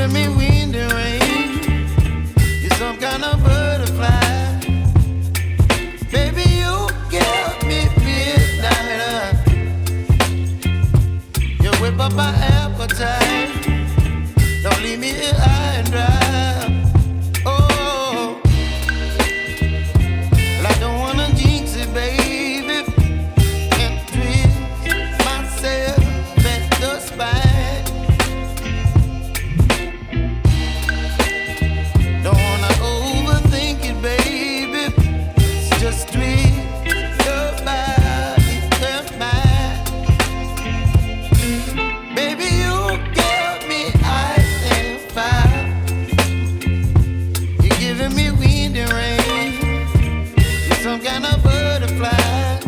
giving me wind and rain. You're some kind of butterfly. Baby, you give me midnight. You whip up my appetite. Don't leave me here high and dry. Oh, well, I don't wanna jinx it, baby, and twist myself at the spine. Don't wanna overthink it, baby. It's just twist your body and mine. Baby, you give me ice and fire. You're giving me wind and rain. You're some kind of butterfly.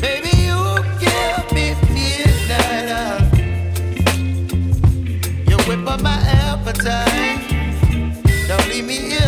Baby, you give me midnight. You whip up my appetite. Don't leave me here